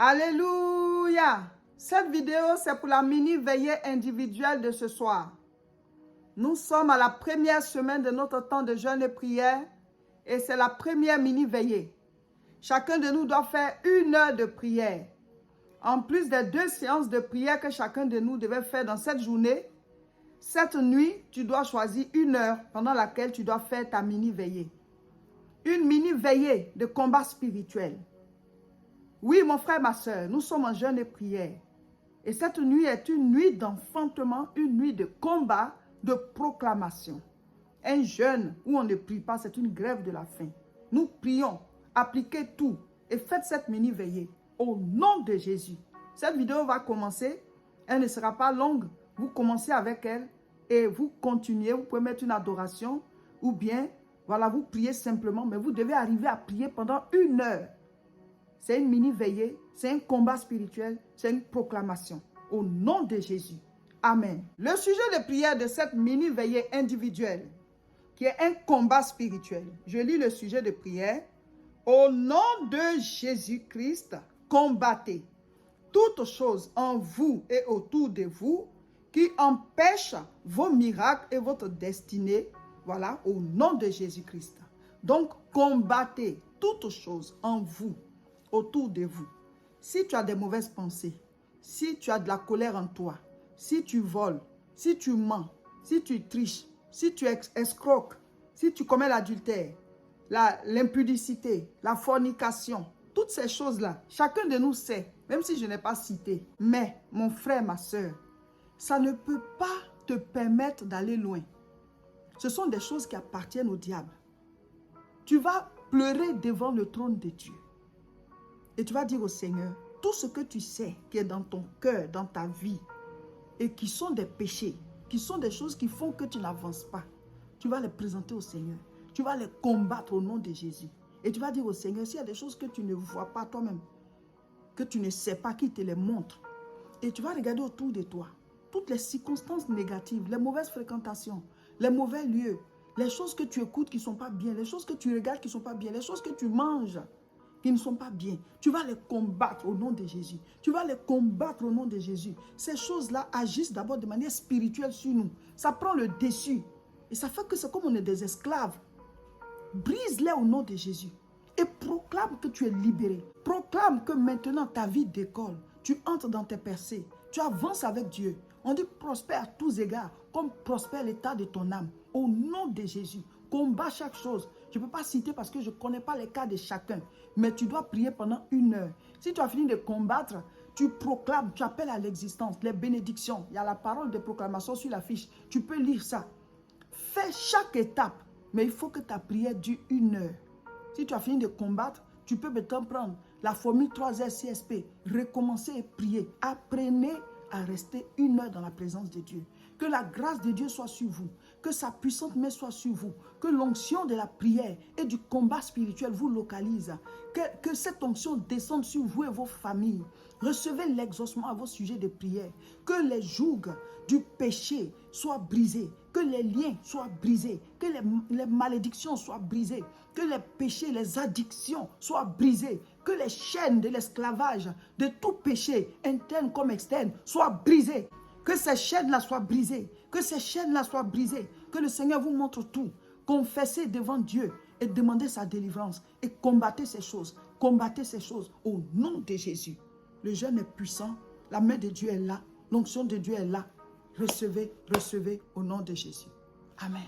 Alléluia! Cette vidéo, c'est pour la mini-veillée individuelle de ce soir. Nous sommes à la première semaine de notre temps de jeûne et prière et c'est la première mini-veillée. Chacun de nous doit faire 1 heure de prière. En plus des 2 séances de prière que chacun de nous devait faire dans cette journée, cette nuit, tu dois choisir 1 heure pendant laquelle tu dois faire ta mini-veillée. Une mini-veillée de combat spirituel. Oui, mon frère, ma soeur, nous sommes en jeûne et prière. Et cette nuit est une nuit d'enfantement, une nuit de combat, de proclamation. Un jeûne où on ne prie pas, c'est une grève de la faim. Nous prions, appliquez tout et faites cette mini-veillée au nom de Jésus. Cette vidéo va commencer, elle ne sera pas longue. Vous commencez avec elle et vous continuez, vous pouvez mettre une adoration ou bien, voilà, vous priez simplement, mais vous devez arriver à prier pendant 1 heure. C'est une mini-veillée, c'est un combat spirituel, c'est une proclamation. Au nom de Jésus. Amen. Le sujet de prière de cette mini-veillée individuelle, qui est un combat spirituel. Je lis le sujet de prière. Au nom de Jésus-Christ, combattez toutes choses en vous et autour de vous qui empêchent vos miracles et votre destinée. Voilà, au nom de Jésus-Christ. Donc, combattez toutes choses en vous, autour de vous. Si tu as des mauvaises pensées, si tu as de la colère en toi, si tu voles, si tu mens, si tu triches, si tu escroques, si tu commets l'adultère, l'impudicité, la fornication, toutes ces choses-là, chacun de nous sait, même si je n'ai pas cité. Mais, mon frère, ma soeur, ça ne peut pas te permettre d'aller loin. Ce sont des choses qui appartiennent au diable. Tu vas pleurer devant le trône de Dieu. Et tu vas dire au Seigneur, tout ce que tu sais qui est dans ton cœur, dans ta vie, et qui sont des péchés, qui sont des choses qui font que tu n'avances pas, tu vas les présenter au Seigneur. Tu vas les combattre au nom de Jésus. Et tu vas dire au Seigneur, s'il y a des choses que tu ne vois pas toi-même, que tu ne sais pas, qui te les montre, et tu vas regarder autour de toi, toutes les circonstances négatives, les mauvaises fréquentations, les mauvais lieux, les choses que tu écoutes qui ne sont pas bien, les choses que tu regardes qui ne sont pas bien, les choses que tu manges qui ne sont pas bien. Tu vas les combattre au nom de Jésus. Tu vas les combattre au nom de Jésus. Ces choses-là agissent d'abord de manière spirituelle sur nous. Ça prend le dessus. Et ça fait que c'est comme on est des esclaves. Brise-les au nom de Jésus. Et proclame que tu es libéré. Proclame que maintenant ta vie décolle. Tu entres dans tes percées. Tu avances avec Dieu. On dit prospère à tous égards, comme prospère l'état de ton âme. Au nom de Jésus. Combat chaque chose. Je ne peux pas citer parce que je ne connais pas les cas de chacun. Mais tu dois prier pendant 1 heure. Si tu as fini de combattre, tu proclames, tu appelles à l'existence, les bénédictions. Il y a la parole de proclamation sur l'affiche. Tu peux lire ça. Fais chaque étape. Mais il faut que ta prière dure 1 heure. Si tu as fini de combattre, tu peux maintenant prendre la formule 3R CSP. Recommencer et prier. Apprenez à rester 1 heure dans la présence de Dieu. Que la grâce de Dieu soit sur vous. Que sa puissante main soit sur vous. Que l'onction de la prière et du combat spirituel vous localise. Que cette onction descende sur vous et vos familles. Recevez l'exaucement à vos sujets de prière. Que les jougs du péché soient brisés. Que les liens soient brisés. Que les malédictions soient brisées. Que les péchés, les addictions soient brisés. Que les chaînes de l'esclavage, de tout péché, interne comme externe, soient brisées. Que ces chaînes-là soient brisées. Que ces chaînes-là soient brisées. Que le Seigneur vous montre tout. Confessez devant Dieu et demandez sa délivrance. Et combattez ces choses. Combattez ces choses au nom de Jésus. Le jeûne est puissant. La main de Dieu est là. L'onction de Dieu est là. Recevez, recevez au nom de Jésus. Amen.